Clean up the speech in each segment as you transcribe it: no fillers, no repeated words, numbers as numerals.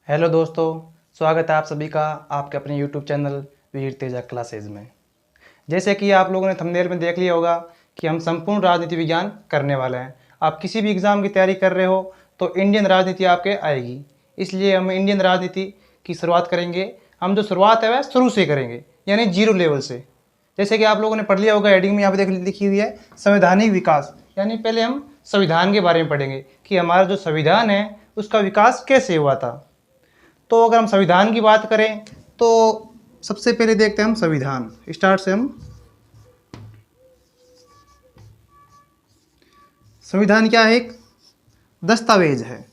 Hello दोस्तों, स्वागत है आप सभी का आपके अपने यूट्यूब चैनल वीर तेजा क्लासेज में। जैसे कि आप लोगों ने थंबनेल में देख लिया होगा कि हम संपूर्ण राजनीति विज्ञान करने वाले हैं। आप किसी भी एग्ज़ाम की तैयारी कर रहे हो तो इंडियन राजनीति आपके आएगी, इसलिए हम इंडियन राजनीति की शुरुआत करेंगे। हम जो शुरुआत है वह शुरू से करेंगे, यानी जीरो लेवल से। जैसे कि आप लोगों ने पढ़ लिया होगा, हेडिंग में यहाँ पे देख लिखी हुई है संवैधानिक विकास, यानी पहले हम संविधान के बारे में पढ़ेंगे कि हमारा जो संविधान है उसका विकास कैसे हुआ था। तो अगर हम संविधान की बात करें तो सबसे पहले देखते हैं हम संविधान। स्टार्ट से हम संविधान क्या है? एक दस्तावेज है।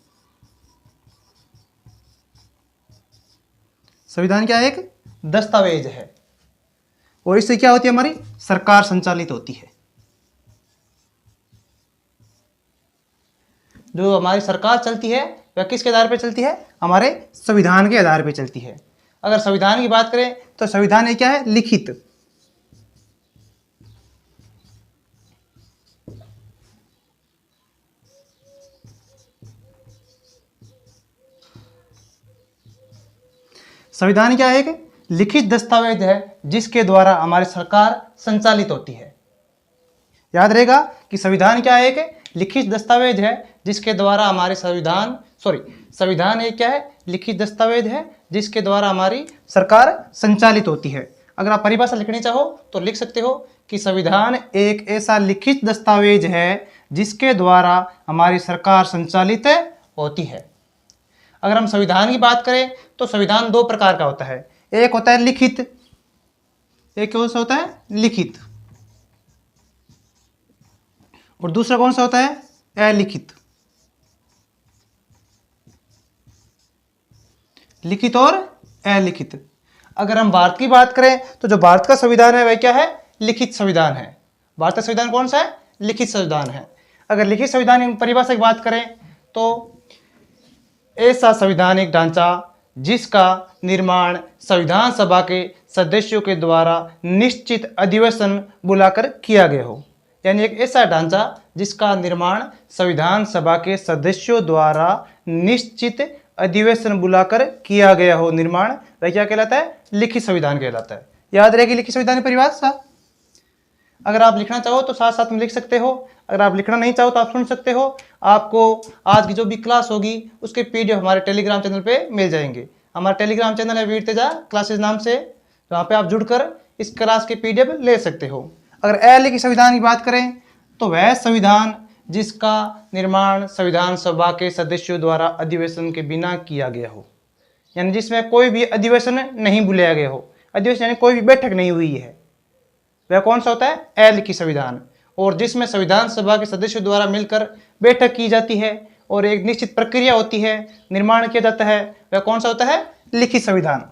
संविधान क्या है? एक दस्तावेज है। और इससे क्या होती है? हमारी सरकार संचालित होती है। जो हमारी सरकार चलती है वह किसके आधार पर चलती है? हमारे संविधान के आधार पर चलती है। अगर संविधान की बात करें तो संविधान ये क्या है? लिखित। संविधान क्या है? एक लिखित दस्तावेज है जिसके द्वारा हमारी सरकार संचालित होती है। याद रहेगा कि संविधान क्या है? एक लिखित दस्तावेज है जिसके द्वारा हमारे संविधान एक क्या है? लिखित दस्तावेज है जिसके द्वारा हमारी सरकार संचालित होती है। अगर आप परिभाषा लिखनी चाहो तो लिख सकते हो कि संविधान एक ऐसा लिखित दस्तावेज है जिसके द्वारा हमारी सरकार संचालित होती है। अगर हम संविधान की बात करें तो संविधान दो प्रकार का होता है। एक होता है लिखित, एक कौन सा होता है? लिखित। और दूसरा कौन सा होता है? अलिखित। लिखित और अलिखित। अगर हम भारत की बात करें तो जो भारत का संविधान है वह क्या है? लिखित संविधान है। भारत का संविधान कौन सा है? लिखित संविधान है। अगर लिखित संविधान की परिभाषा की बात करें तो ऐसा संवैधानिक ढांचा जिसका निर्माण संविधान सभा के सदस्यों के द्वारा निश्चित अधिवेशन बुलाकर किया गया हो। यानी एक ऐसा ढांचा जिसका निर्माण संविधान सभा के सदस्यों द्वारा निश्चित अधिवेशन बुलाकर किया गया हो, निर्माण, वह क्या कहलाता है? लिखित संविधान कहलाता है। याद रहेगी लिखित संविधान की परिभाषा। अगर आप लिखना चाहो तो साथ साथ में लिख सकते हो, अगर आप लिखना नहीं चाहो तो आप सुन सकते हो। आपको आज की जो भी क्लास होगी उसके पीडीएफ हमारे टेलीग्राम चैनल पे मिल जाएंगे। हमारा टेलीग्राम चैनल है वीर तेजा क्लासेज नाम से, वहाँ पे आप जुड़कर इस क्लास के पीडीएफ ले सकते हो। अगर अलिखित संविधान की बात करें तो वह संविधान जिसका निर्माण संविधान सभा के सदस्यों द्वारा अधिवेशन के बिना किया गया हो, यानी जिसमें कोई भी अधिवेशन नहीं बुलाया गया हो। अधिवेशन यानी कोई भी बैठक नहीं हुई है, वह कौन सा होता है? अलिखित संविधान। और जिसमें संविधान सभा के सदस्यों द्वारा मिलकर बैठक की जाती है और एक निश्चित प्रक्रिया होती है, निर्माण किया जाता है, वह कौन सा होता है? लिखित संविधान।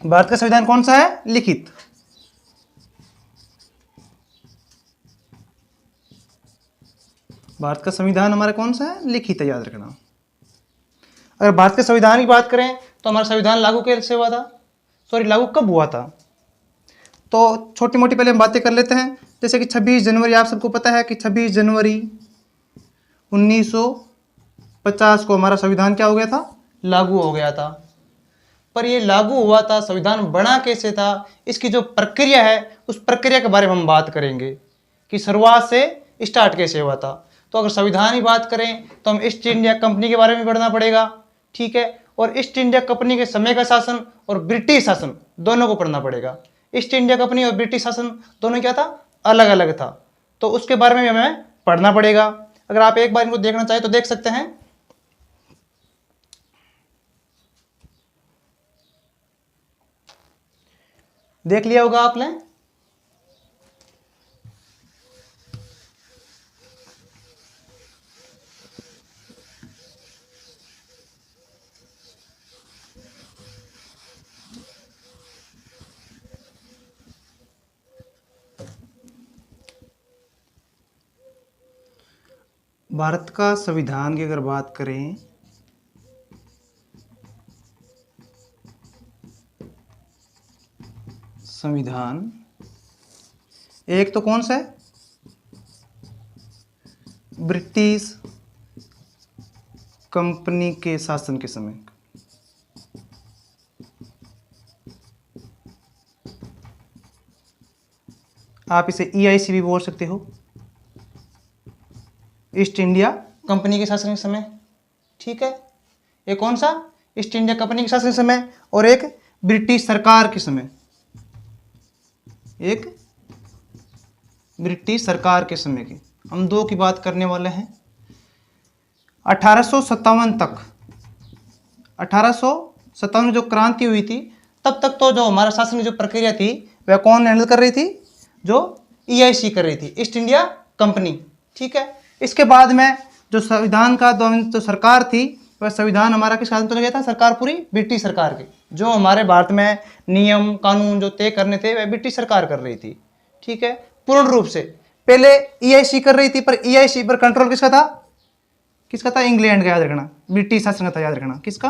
भारत का संविधान कौन सा है? लिखित। भारत का संविधान हमारा कौन सा है? लिखित है, याद रखना। अगर भारत के संविधान की बात करें तो हमारा संविधान लागू कैसे हुआ था? लागू कब हुआ था? तो छोटी मोटी पहले हम बातें कर लेते हैं। जैसे कि 26 जनवरी, आप सबको पता है कि 26 जनवरी 1950 को हमारा संविधान क्या हो गया था? लागू हो गया था। पर ये लागू हुआ था, संविधान बना कैसे था, इसकी जो प्रक्रिया है उस प्रक्रिया के बारे में हम बात करेंगे कि शुरुआत से स्टार्ट कैसे हुआ था। तो अगर संविधान की बात करें तो हम ईस्ट इंडिया कंपनी के बारे में पढ़ना पड़ेगा, ठीक है। और ईस्ट इंडिया कंपनी के समय का शासन और ब्रिटिश शासन दोनों को पढ़ना पड़ेगा। ईस्ट इंडिया कंपनी और ब्रिटिश शासन दोनों क्या था? अलग अलग था। तो उसके बारे में हमें पढ़ना पड़ेगा। अगर आप एक बार इनको देखना चाहें तो देख सकते हैं। देख लिया होगा आपने। भारत का संविधान की अगर बात करें संविधान एक तो कौन सा है? ब्रिटिश कंपनी के शासन के समय, आप इसे EIC भी बोल सकते हो, ईस्ट इंडिया कंपनी के शासन के समय। ठीक है, एक कौन सा, ईस्ट इंडिया कंपनी के शासन के समय, और एक ब्रिटिश सरकार के समय, एक ब्रिटिश सरकार के समय की। हम दो की बात करने वाले हैं। 1857 तक, 1857 में जो क्रांति हुई थी तब तक तो जो हमारा शासन की जो प्रक्रिया थी वह कौन हैंडल कर रही थी, जो EIC कर रही थी, ईस्ट इंडिया कंपनी। ठीक है, इसके बाद में जो संविधान का जो सरकार थी वह संविधान हमारा किस हाथ में चला गया था, सरकार पूरी ब्रिटिश सरकार की। जो हमारे भारत में नियम कानून जो तय करने थे वह ब्रिटिश सरकार कर रही थी। ठीक है, पूर्ण रूप से। पहले EIC कर रही थी, पर EIC पर कंट्रोल किसका था, किसका था, इंग्लैंड का, याद रखना, ब्रिटिश शासन का था, याद रखना, किसका,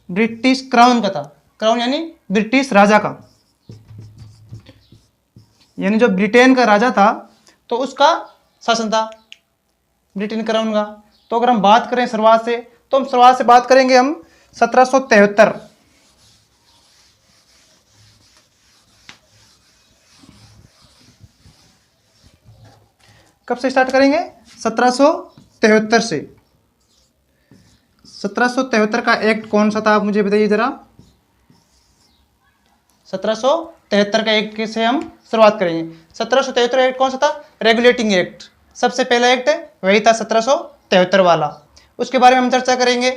ब्रिटिश क्राउन का था। क्राउन यानी ब्रिटिश राजा का, यानी जो ब्रिटेन का राजा था तो उसका शासन था ब्रिटेन क्राउन का। तो अगर हम बात करें शुरुआत से, तो हम शुरुआत से बात करेंगे हम 1773। कब से स्टार्ट करेंगे, 1773 से। 1773 का एक्ट कौन सा था, आप मुझे बताइए जरा। 1773 का एक्ट से हम शुरुआत करेंगे। 1773 एक्ट कौन सा था, रेगुलेटिंग एक्ट। सबसे पहला एक्ट वही था 1773 वाला, उसके बारे में हम चर्चा करेंगे।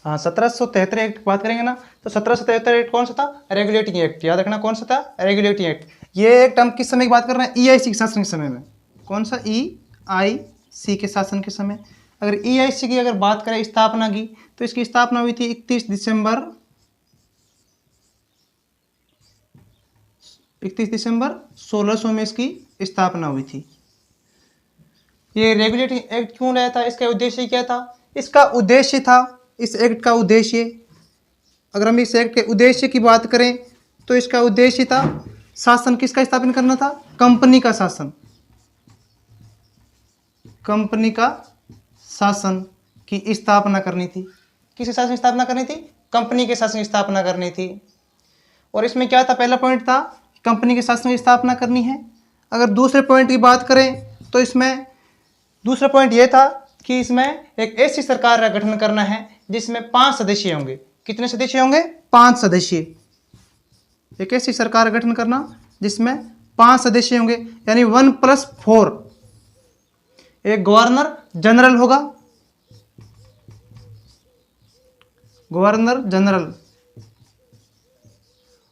हाँ, 1773 एक्ट की बात करेंगे ना, तो 1773 एक्ट कौन सा था, रेगुलेटिंग एक्ट, याद रखना कौन सा था, रेगुलेटिंग एक्ट। ये एक्ट हम किस समय की बात कर रहे हैं, EIC के शासन के समय में। कौन सा, EIC के शासन के समय। अगर EIC की अगर बात करें स्थापना की, तो इसकी स्थापना हुई थी 31 दिसंबर 1600 में इसकी स्थापना हुई थी। ये रेगुलेटिंग एक्ट क्यों लाया था, इसका उद्देश्य क्या था, इसका उद्देश्य था, इस एक्ट का उद्देश्य, अगर हम इस एक्ट के उद्देश्य की बात करें तो इसका उद्देश्य था शासन किसका स्थापन करना था, कंपनी का शासन, कंपनी का शासन की स्थापना करनी थी। किसके शासन की स्थापना करनी थी, कंपनी के शासन की स्थापना करनी थी। और इसमें क्या था, पहला पॉइंट था कंपनी के शासन की स्थापना करनी है। अगर दूसरे पॉइंट की बात करें तो इसमें दूसरा पॉइंट यह था कि इसमें एक ऐसी सरकार का गठन करना है जिसमें 5 सदस्य होंगे। कितने सदस्य होंगे, 5 सदस्य। एक ऐसी सरकार का गठन करना जिसमें 5 सदस्य होंगे, यानी 1+4। एक गवर्नर जनरल होगा, गवर्नर जनरल,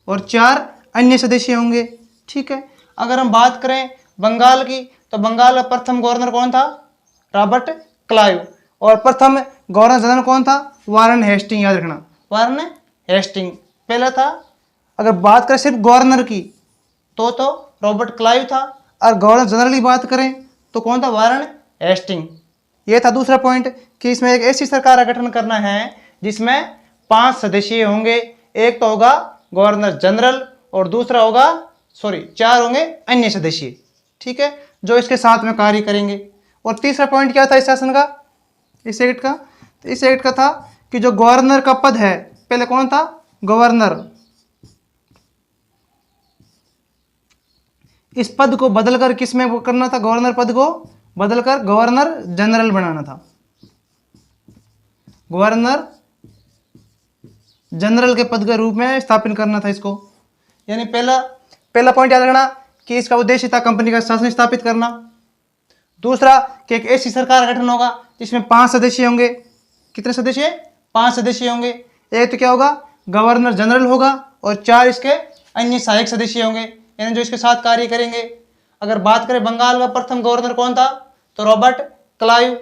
और 4 अन्य सदस्य होंगे। ठीक है, अगर हम बात करें बंगाल की, तो बंगाल का प्रथम गवर्नर कौन था, रॉबर्ट क्लाइव, और प्रथम गवर्नर जनरल कौन था, वारन हेस्टिंग, याद रखना, वारन हेस्टिंग पहला था। अगर बात करें सिर्फ गवर्नर की तो रॉबर्ट क्लाइव था, और गवर्नर जनरल की बात करें तो कौन था, वारन हेस्टिंग। यह था दूसरा पॉइंट कि इसमें एक ऐसी सरकार का गठन करना है जिसमें 5 सदस्य होंगे। एक तो होगा गवर्नर जनरल और दूसरा होगा 4 होंगे अन्य सदस्य। ठीक है, जो इसके साथ में कार्य करेंगे। और तीसरा पॉइंट क्या था इस शासन का, इस एक्ट का, तो इस एक्ट का था कि जो गवर्नर का पद है, पहले कौन था, गवर्नर, इस पद को बदलकर किस में करना था, गवर्नर पद को बदलकर गवर्नर जनरल बनाना था, गवर्नर जनरल के पद के रूप में स्थापित करना था इसको। यानी पहला पॉइंट याद रखना कि इसका उद्देश्य था कंपनी का शासन स्थापित करना। दूसरा कि एक ऐसी सरकार का गठन होगा जिसमें 5 सदस्य होंगे। कितने सदस्य, 5 सदस्य होंगे। एक तो क्या होगा, गवर्नर जनरल होगा, और 4 इसके अन्य सहायक सदस्य होंगे, यानी जो इसके साथ कार्य करेंगे। अगर बात करें बंगाल का प्रथम गवर्नर कौन था, तो रॉबर्ट क्लाइव।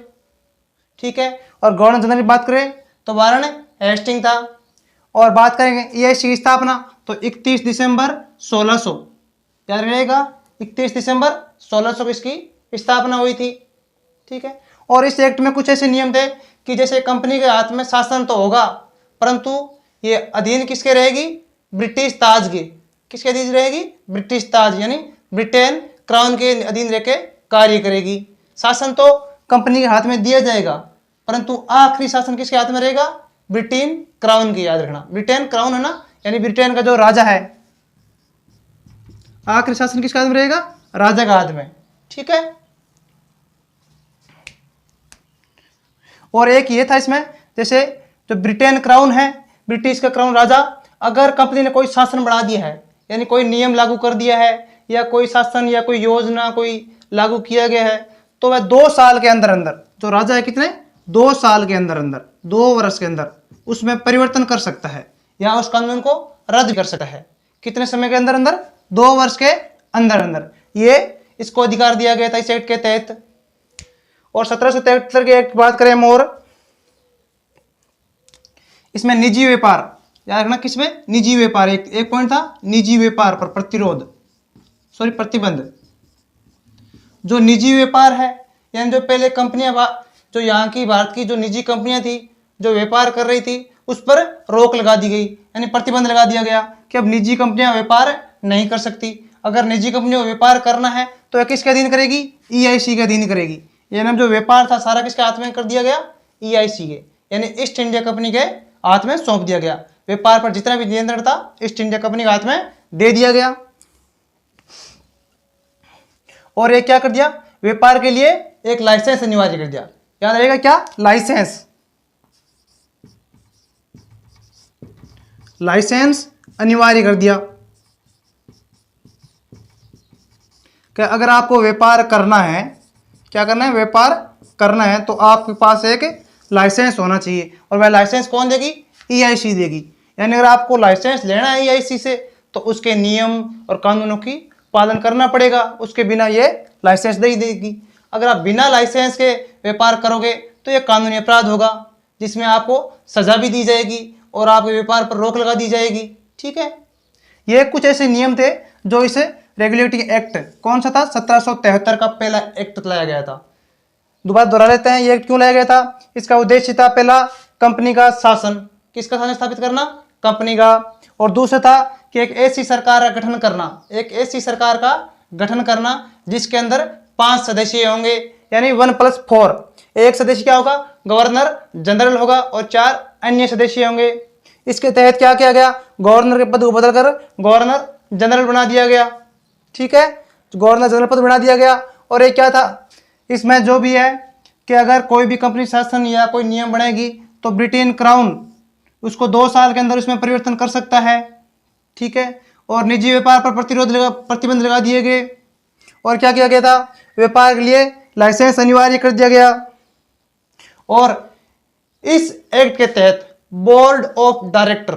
ठीक है, और गवर्नर जनरल की बात करें तो वारन हेस्टिंग था। और बात करेंगे EIC की स्थापना, तो 31 दिसंबर 1600, याद रहेगा, 31 दिसंबर 1600 को इसकी स्थापना हुई थी। ठीक है, और इस एक्ट में कुछ ऐसे नियम थे कि जैसे कंपनी के हाथ में शासन तो होगा, परंतु ये अधीन किसके रहेगी, ब्रिटिश ताज के। किसके अधीन रहेगी, ब्रिटिश ताज, यानी ब्रिटेन क्राउन के अधीन रह के कार्य करेगी। शासन तो कंपनी के हाथ में दिया जाएगा, परंतु आखिरी शासन किसके हाथ में रहेगा, ब्रिटेन क्राउन की, याद रखना, ब्रिटेन क्राउन है ना, यानी ब्रिटेन का जो राजा है, आखिरी शासन किसके हाथ में रहेगा? राजा का हाथ में। ठीक है। और एक ये था इसमें, जैसे जो ब्रिटेन क्राउन है, ब्रिटिश का क्राउन राजा, अगर कंपनी ने कोई शासन बढ़ा दिया है, यानी कोई नियम लागू कर दिया है, या कोई शासन या कोई योजना कोई लागू किया गया है, तो वह 2 साल के अंदर अंदर, जो राजा है कितने, 2 साल के अंदर अंदर, 2 वर्ष के अंदर उसमें परिवर्तन कर सकता है या उस कानून को रद्द कर सकता है। कितने समय के अंदर अंदर? 2 वर्ष के अंदर अंदर। ये इसको अधिकार दिया गया था इस एक्ट के तहत। और 1773 के एक्ट की बात करें हम, और इसमें निजी व्यापार, याद रखना किसमें? निजी व्यापार, एक पॉइंट था, निजी व्यापार पर प्रतिबंध। जो निजी व्यापार है, यानी जो पहले कंपनियां, जो यहाँ की भारत की जो निजी कंपनियां थी जो व्यापार कर रही थी, उस पर रोक लगा दी गई, यानी प्रतिबंध लगा दिया गया कि अब निजी कंपनियां व्यापार नहीं कर सकती। अगर निजी कंपनियों को व्यापार करना है तो यह किसके अधीन करेगी? EIC के अधीन करेगी। यानी जो व्यापार था सारा किसके हाथ में कर दिया गया? EIC के, यानी ईस्ट इंडिया कंपनी के हाथ में सौंप दिया गया। व्यापार पर जितना भी नियंत्रण था ईस्ट इंडिया कंपनी के हाथ में दे दिया गया। और ये क्या कर दिया? व्यापार के लिए एक लाइसेंस अनिवार्य कर दिया। याद रहेगा क्या? लाइसेंस अनिवार्य कर दिया कि अगर आपको व्यापार करना है, क्या करना है? व्यापार करना है तो आपके पास एक लाइसेंस होना चाहिए। और वह लाइसेंस कौन देगी? EIC देगी। यानी अगर आपको लाइसेंस लेना है EIC से तो उसके नियम और कानूनों की पालन करना पड़ेगा, उसके बिना ये लाइसेंस नहीं देगी। अगर आप बिना लाइसेंस के व्यापार करोगे तो ये कानूनी अपराध होगा, जिसमें आपको सजा भी दी जाएगी और आपके व्यापार पर रोक लगा दी जाएगी। ठीक है। ये कुछ ऐसे नियम थे जो इसे रेगुलेटिंग एक्ट, कौन सा था? 1773 का पहला एक्ट लाया गया था। दोबारा दोहरा लेते हैं, ये एक्ट क्यों लाया गया था? इसका उद्देश्य था पहला, कंपनी का शासन, किसका शासन स्थापित करना? कंपनी का। और दूसरा था कि एक ऐसी सरकार का गठन करना, जिसके अंदर 5 सदस्य होंगे, यानी 1+4। एक सदस्य क्या होगा? गवर्नर जनरल होगा, और 4 अन्य सदस्य होंगे। इसके तहत क्या किया गया? गवर्नर के पद को बदलकर गवर्नर जनरल बना दिया गया। ठीक है, गवर्नर जनरल पद बना दिया गया। और एक क्या था इसमें, जो भी है कि अगर कोई भी कंपनी शासन या कोई नियम बनाएगी तो ब्रिटेन क्राउन उसको 2 साल के अंदर उसमें परिवर्तन कर सकता है। ठीक है। और निजी व्यापार पर प्रतिबंध लगा दिए गए। और क्या किया गया था? व्यापार के लिए लाइसेंस अनिवार्य कर दिया गया। और इस एक्ट के तहत बोर्ड ऑफ डायरेक्टर,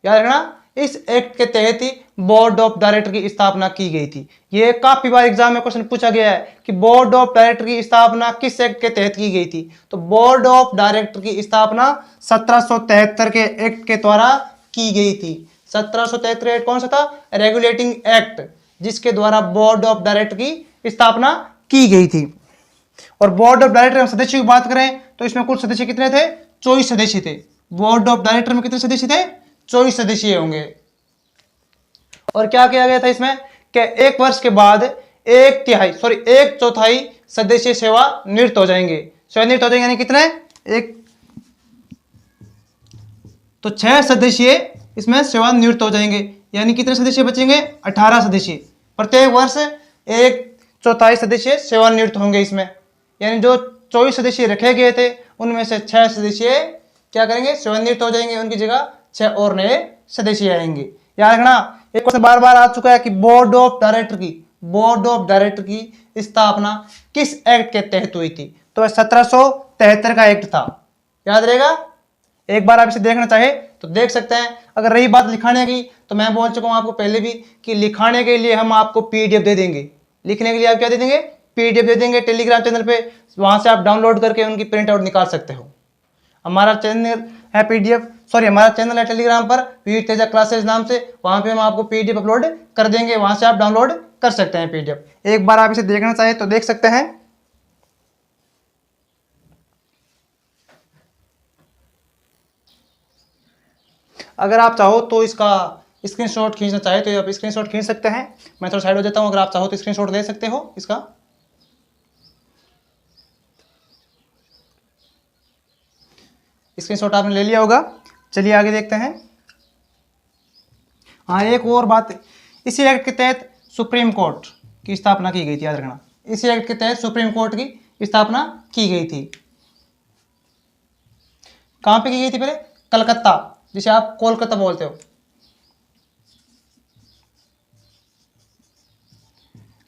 याद रखना, इस एक्ट के तहत ही बोर्ड ऑफ डायरेक्टर की स्थापना की गई थी। ये काफी बार एग्जाम में क्वेश्चन पूछा गया है कि बोर्ड ऑफ डायरेक्टर की स्थापना किस एक्ट के तहत की गई थी? तो बोर्ड ऑफ डायरेक्टर की स्थापना 1773 के एक्ट के द्वारा की गई थी। 1773 एक्ट कौन सा था? रेगुलेटिंग एक्ट, जिसके द्वारा बोर्ड ऑफ डायरेक्टर की स्थापना की गई थी। और बोर्ड ऑफ डायरेक्टर में सदस्यों की बात करें तो इसमें कुल सदस्य कितने थे? 24 सदस्य थे। बोर्ड ऑफ डायरेक्टर में कितने सदस्य थे? 24 सदस्य होंगे। और क्या किया गया था इसमें कि 1 वर्ष के बाद 1/4 सदस्य सेवानिवृत्त हो जाएंगे। यानी कितने? तो 6 सदस्य इसमें सेवानिवृत्त हो जाएंगे। यानी कितने सदस्य बचेंगे? 18 सदस्य। प्रत्येक वर्ष 1/4 सदस्य सेवानिवृत्त होंगे इसमें। यानी जो 24 सदस्य रखे गए थे उनमें से 6 सदस्य क्या करेंगे? सेवानिवृत्त हो जाएंगे। उनकी जगह 6 और नए सदस्य आएंगे। याद रखना, एक क्वेश्चन बार बार आ चुका है कि बोर्ड ऑफ डायरेक्टर की स्थापना किस एक्ट के तहत हुई थी? तो 1773 का एक्ट था। याद रहेगा। एक बार आप इसे देखना चाहे तो देख सकते हैं। अगर रही बात लिखाने की, तो मैं बोल चुका हूं आपको पहले भी कि लिखाने के लिए हम आपको PDF दे देंगे। लिखने के लिए आप क्या दे देंगे? PDF दे देंगे टेलीग्राम चैनल पे। वहां से आप डाउनलोड करके उनकी प्रिंट आउट निकाल सकते हो। हमारा चैनल है हमारा चैनल है टेलीग्राम पर, वीर तेजा क्लासेज नाम से। वहां पे हम आपको PDF अपलोड कर देंगे, वहां से आप डाउनलोड कर सकते हैं PDF। एक बार आप इसे देखना चाहें तो देख सकते हैं। अगर आप चाहो तो इसका स्क्रीनशॉट खींचना चाहे तो आप स्क्रीनशॉट खींच सकते हैं। मैं थोड़ा साइड हो जाता हूं। अगर आप चाहो तो स्क्रीनशॉट ले सकते हो इसका। स्क्रीनशॉट आपने ले लिया होगा। चलिए आगे देखते हैं। हाँ, एक और बात, इसी एक्ट के तहत सुप्रीम कोर्ट की स्थापना की गई थी, याद रखना। इसी एक्ट के तहत सुप्रीम कोर्ट की स्थापना की गई थी। कहां पे की गई थी पहले? कलकत्ता, जिसे आप कोलकाता बोलते हो।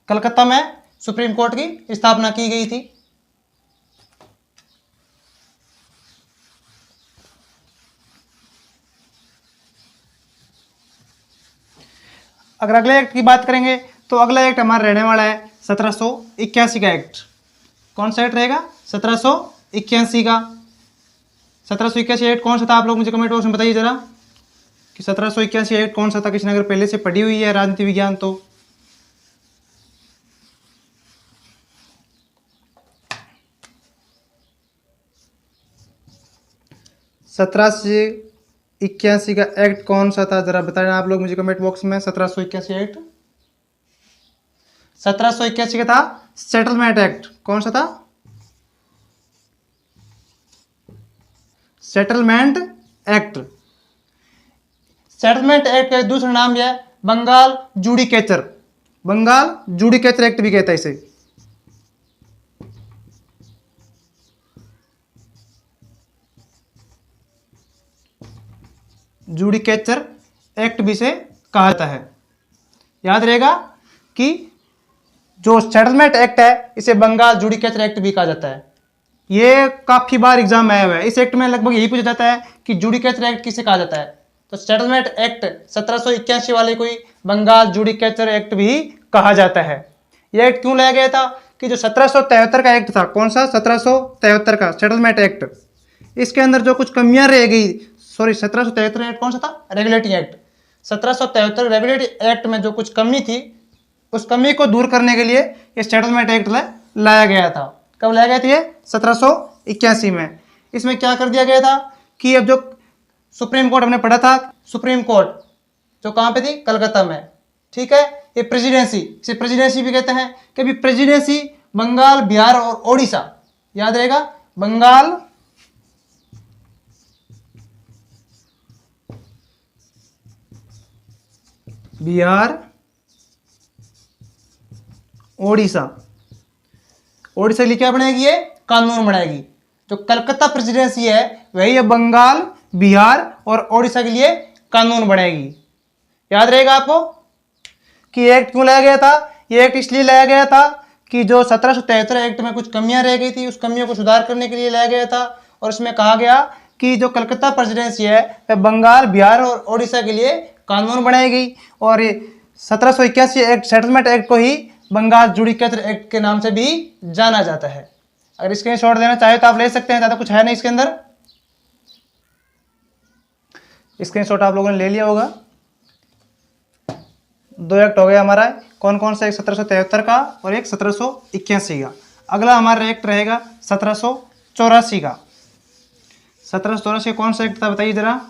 कलकत्ता में सुप्रीम कोर्ट की स्थापना की गई थी। अगर अगले एक्ट की बात करेंगे तो अगला एक्ट हमारा रहने वाला है 1781 का एक्ट। कौन सा एक्ट रहेगा? 1781 का। 1781 एक्ट कौन सा था? आप लोग मुझे कमेंट बॉक्स में बताइए जरा कि 1781 एक्ट कौन सा था। किसी ने अगर पहले से पढ़ी हुई है राजनीति विज्ञान तो। सत्रह से 81 का एक्ट कौन सा था, जरा बताना आप लोग मुझे कमेंट बॉक्स में। 1781 एक्ट, 1781 का था सेटलमेंट एक्ट। कौन सा था? Settlement act. सेटलमेंट एक्ट का दूसरा नाम यह है Bengal judicature. Bengal judicature act भी कहता है इसे। जुडिकेचर एक्ट भी से कहा जाता है। याद रहेगा कि जो सेटलमेंट एक्ट है इसे बंगाल जुडिकेचर एक्ट भी कहा जाता है। ये काफी बार एग्जाम आया हुआ है। इस एक्ट में लगभग यही पूछा जाता है कि जुडिकेचर एक्ट किसे कहा जाता है। तो सेटलमेंट एक्ट 1781 वाले को ही बंगाल जुडिकेचर एक्ट भी कहा जाता है। यह एक्ट क्यों लाया गया था कि जो 1773 का एक्ट था, कौन सा? 1773 का सेटलमेंट एक्ट, इसके अंदर जो कुछ कमियां रह गई, सॉरी 1773 एक्ट कौन सा था? Regulating act. 1773 रेगुलेटिंग एक्ट में जो कुछ कमी थी उस कमी को दूर करने के लिए ये सेटलमेंट एक्ट लाया गया था। कब लाया गया था ये? 1781 में। इसमें क्या कर दिया गया था कि अब जो सुप्रीम कोर्ट हमने पढ़ा था, सुप्रीम कोर्ट जो कहाँ पे थी? कलकत्ता में, ठीक है। ये प्रेसिडेंसी, इसे प्रेसिडेंसी भी कहते हैं कि भी प्रेसिडेंसी बंगाल, बिहार और ओडिशा, याद रहेगा, बंगाल, बिहार, ओडिशा। ओडिशा के लिए क्या बनाएगी? ये कानून बनाएगी। जो कलकत्ता प्रेसिडेंसी है वही अब बंगाल, बिहार और ओडिशा के लिए कानून बनाएगी। याद रहेगा आपको कि एक्ट क्यों लाया गया था? ये एक्ट इसलिए लाया गया था कि जो 1773 एक्ट में कुछ कमियां रह गई थी, उस कमियों को सुधार करने के लिए लाया गया था। और इसमें कहा गया कि जो कलकत्ता प्रेसिडेंसी है वह बंगाल, बिहार और ओडिशा के लिए कानून बनाएगी। और 1781 एक्ट, सेटलमेंट एक्ट को ही बंगाल जुडिकेचर एक्ट के नाम से भी जाना जाता है। अगर स्क्रीनशॉट लेना चाहे तो आप ले सकते हैं, ज़्यादा कुछ है नहीं इसके अंदर। स्क्रीनशॉट आप लोगों ने ले लिया होगा। 2 एक्ट हो गया हमारा। कौन कौन सा? एक 1773 का और एक 1781 का। अगला हमारा एक्ट रहेगा 1784 का। 1784 कौन सा एक्ट था बताइए जरा।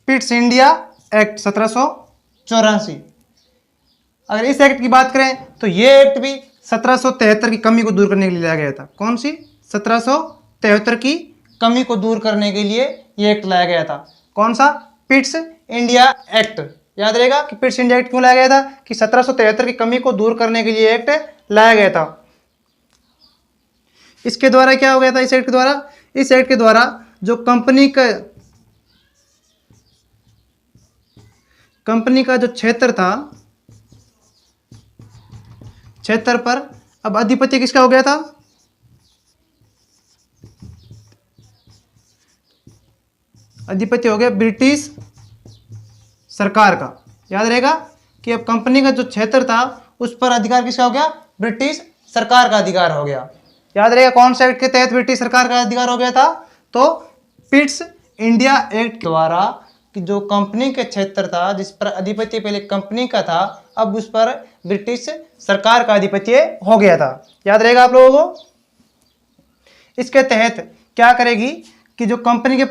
Pitt's India act 1784। अगर इस एक्ट की बात करें तो ये एक्ट भी 1773 की कमी को दूर करने के लिए लाया गया था। कौन सी? 1773 की कमी को दूर करने के लिए ये एक्ट लाया गया था। कौन सा? Pitt's India act. याद रहेगा कि पिट्स इंडिया एक्ट क्यों लाया गया था कि 1773 की कमी को दूर करने के लिए एक्ट लाया गया था। इसके द्वारा क्या हो गया था? इस एक्ट के द्वारा जो कंपनी का जो क्षेत्र था, क्षेत्र पर अब अधिपत्य किसका हो गया था? अधिपत्य हो गया ब्रिटिश सरकार का। याद रहेगा कि अब कंपनी का जो क्षेत्र था उस पर अधिकार किसका हो गया? ब्रिटिश सरकार का अधिकार हो गया। याद रहेगा कौन से एक्ट के तहत ब्रिटिश सरकार का अधिकार हो गया था? तो पिट्स इंडिया एक्ट द्वारा कि जो कंपनी के क्षेत्र था जिस पर अधिपत्य पहले कंपनी का था, अब उस पर ब्रिटिश सरकार का अधिपत्य हो गया था। याद रहेगा आप लोगों को। इसके तहत क्या करेगी कि जो कंपनी के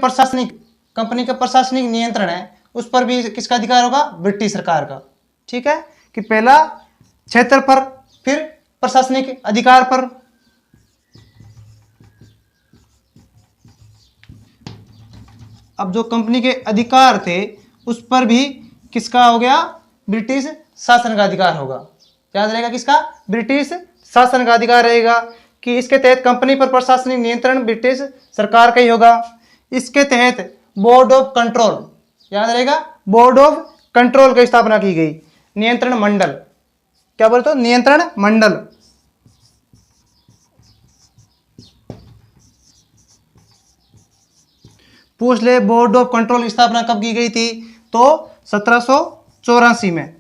प्रशासनिक नियंत्रण है उस पर भी किसका अधिकार होगा, ब्रिटिश सरकार का। ठीक है, कि पहला क्षेत्र पर, फिर प्रशासनिक अधिकार पर। अब जो कंपनी के अधिकार थे उस पर भी किसका हो गया, ब्रिटिश शासन का अधिकार होगा। याद रहेगा किसका, ब्रिटिश शासन का अधिकार रहेगा, कि इसके तहत कंपनी पर प्रशासनिक नियंत्रण ब्रिटिश सरकार का ही होगा। इसके तहत बोर्ड ऑफ कंट्रोल, याद रहेगा, बोर्ड ऑफ कंट्रोल की स्थापना की गई। नियंत्रण मंडल, क्या बोलते हो, नियंत्रण मंडल। पूछ ले, बोर्ड ऑफ कंट्रोल की स्थापना कब की गई थी, तो 1784 में।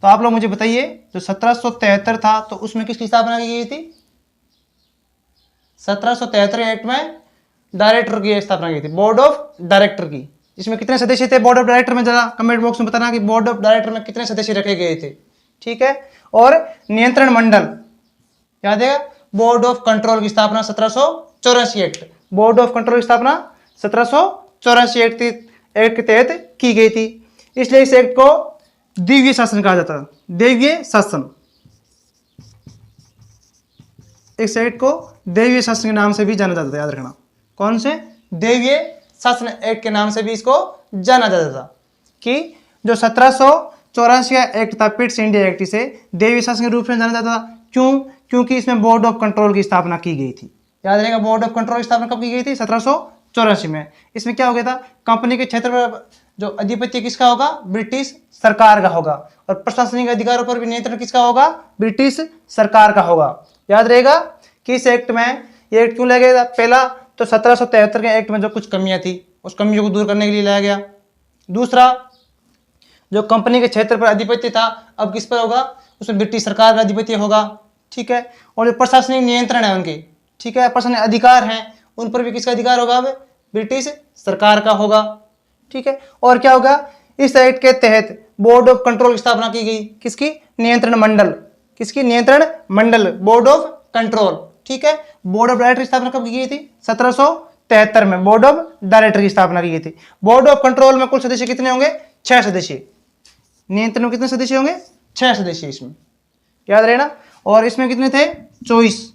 तो आप लोग मुझे बताइए, जो 1773 था तो उसमें किसकी स्थापना की गई थी, 1773 एक्ट में डायरेक्टर की स्थापना की थी, बोर्ड ऑफ डायरेक्टर की। इसमें कितने सदस्य थे बोर्ड ऑफ डायरेक्टर में, जरा कमेंट बॉक्स में बताना कि बोर्ड ऑफ डायरेक्टर में कितने सदस्य रखे गए थे। ठीक है, और नियंत्रण मंडल, याद है, बोर्ड ऑफ कंट्रोल की स्थापना 1784 एक्ट, बोर्ड ऑफ कंट्रोल की स्थापना 1784 एक्ट के तहत की गई थी। इसलिए इस एक्ट को दिव्य शासन कहा जाता है, दिव्य शासन। इस एक्ट को दिव्य शासन के नाम से भी जाना जाता था, याद रखना। कौन से, दिव्य शासन एक्ट के नाम से भी इसको जाना जाता था। कि जो 1784 का एक्ट था, पिट्स इंडिया एक्ट, इसे दिव्य शासन के रूप में जाना जाता था। क्यों, क्योंकि इसमें बोर्ड ऑफ कंट्रोल की स्थापना की गई थी। याद रहेगा, बोर्ड ऑफ कंट्रोल की स्थापना कब की गई थी, 1784 में। इसमें क्या हो गया था, कंपनी के क्षेत्र पर जो अधिपत्य किसका होगा, ब्रिटिश सरकार का होगा, और प्रशासनिक अधिकारों पर भी नियंत्रण किसका होगा, ब्रिटिश सरकार का होगा। याद रहेगा कि इस एक्ट में, ये एक्ट क्यों लाया गया था, पहला तो 1773 के एक्ट में जो कुछ कमियां थी उस कमियों को दूर करने के लिए लाया गया। दूसरा, जो कंपनी के क्षेत्र पर अधिपत्य था अब किस पर होगा, उसमें ब्रिटिश सरकार का अधिपत्य होगा। ठीक है, और जो प्रशासनिक नियंत्रण है उनके, ठीक है, प्रशासनिक अधिकार हैं, उन पर भी किसका अधिकार होगा, अब ब्रिटिश सरकार का होगा। ठीक है, और क्या होगा, इस एक्ट के तहत बोर्ड ऑफ कंट्रोल की स्थापना की गई, किसकी, नियंत्रण मंडल, किसकी, नियंत्रण मंडल, बोर्ड ऑफ कंट्रोल। ठीक है, बोर्ड ऑफ डायरेक्टर की स्थापना कब की गई थी, 1773 में बोर्ड ऑफ डायरेक्टर की स्थापना की गई थी। बोर्ड ऑफ कंट्रोल में कुल सदस्य कितने होंगे, 6 सदस्य। नियंत्रण में कितने सदस्य होंगे, 6 सदस्य इसमें, याद रहे ना। और इसमें कितने थे, 24।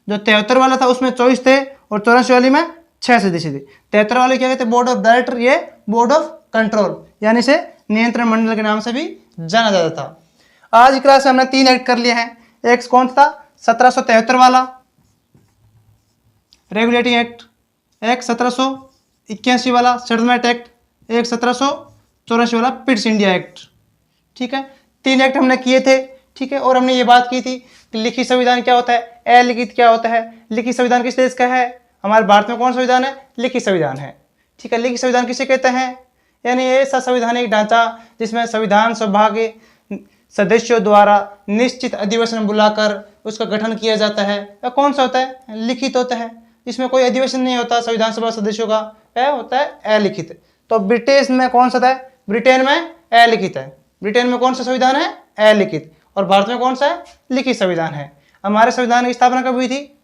जो 73 वाला था उसमें 24 थे, और 84 वाली में 6 सदस्य थे। 73 वाले क्या कहते हैं, बोर्ड ऑफ डायरेक्टर, ये बोर्ड ऑफ कंट्रोल, यानी से नियंत्रण मंडल के नाम से भी जाना जाता था। आज की क्लास में हमने 3 एक्ट कर लिए हैं। एक कौन था, 1773 वाला रेगुलेटिंग एक्ट, एक 1781 वाला सेटलमेंट एक्ट, एक 1784 वाला पिट्स इंडिया एक्ट। ठीक है, 3 एक्ट हमने किए थे। ठीक है, और हमने ये बात की थी कि लिखित संविधान क्या होता है, अलिखित क्या होता है। लिखित संविधान किस देश का है, हमारे भारत में कौन सा संविधान है, लिखित संविधान है। ठीक है, लिखित संविधान किसे कहते हैं, यानी ऐसा संवैधानिक ढांचा जिसमें संविधान सभा के सदस्यों द्वारा निश्चित अधिवेशन बुलाकर उसका गठन किया जाता है। वह कौन सा होता है, लिखित होता है। इसमें कोई अधिवेशन नहीं होता संविधान सभा सदस्यों का, वह होता है अलिखित। तो ब्रिटिश में कौन सा था, ब्रिटेन में अलिखित है। ब्रिटेन में कौन सा संविधान है, अलिखित। और भारत में कौन सा है, लिखित संविधान है। हमारे संविधान की स्थापना कब हुई थी,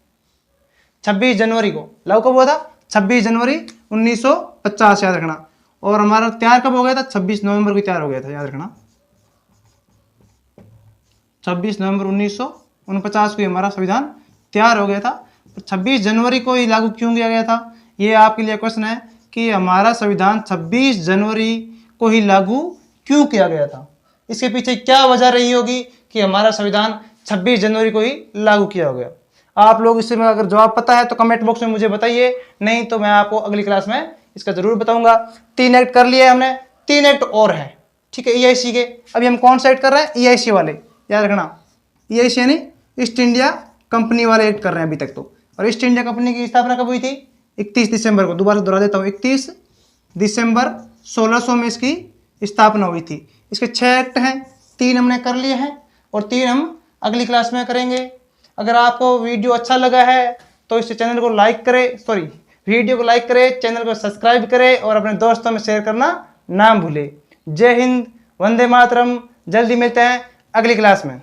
26 जनवरी को। लागू कब हुआ था, 26 जनवरी 1950, याद रखना। और हमारा तैयार कब हो गया था, 26 नवंबर को तैयार हो गया था, याद रखना। 26 नवंबर 1949 को हमारा संविधान तैयार हो गया था। 26 जनवरी को ही लागू क्यों किया गया था, ये आपके लिए क्वेश्चन है कि हमारा संविधान 26 जनवरी को ही लागू क्यों किया गया था। इसके पीछे क्या वजह रही होगी कि हमारा संविधान 26 जनवरी को ही लागू किया हो गया। आप लोग इससे में अगर जवाब पता है तो कमेंट बॉक्स में मुझे बताइए, नहीं तो मैं आपको अगली क्लास में इसका जरूर बताऊंगा। 3 एक्ट कर लिए हमने, 3 एक्ट और हैं। ठीक है, EIC के। अभी हम कौन सा एक्ट कर रहे हैं, EIC वाले, याद रखना। EIC यानी ईस्ट इंडिया कंपनी वाले एक्ट कर रहे हैं अभी तक तो। और ईस्ट इंडिया कंपनी की स्थापना कब हुई थी, 31 दिसंबर को। दोबारा दोहरा देता हूँ, 31 दिसंबर 1600 में इसकी स्थापना हुई थी। इसके 6 एक्ट हैं, 3 हमने कर लिए हैं और 3 हम अगली क्लास में करेंगे। अगर आपको वीडियो अच्छा लगा है तो इस चैनल को लाइक करें, वीडियो को लाइक करें, चैनल को सब्सक्राइब करें और अपने दोस्तों में शेयर करना ना भूलें। जय हिंद, वंदे मातरम। जल्दी मिलते हैं अगली क्लास में।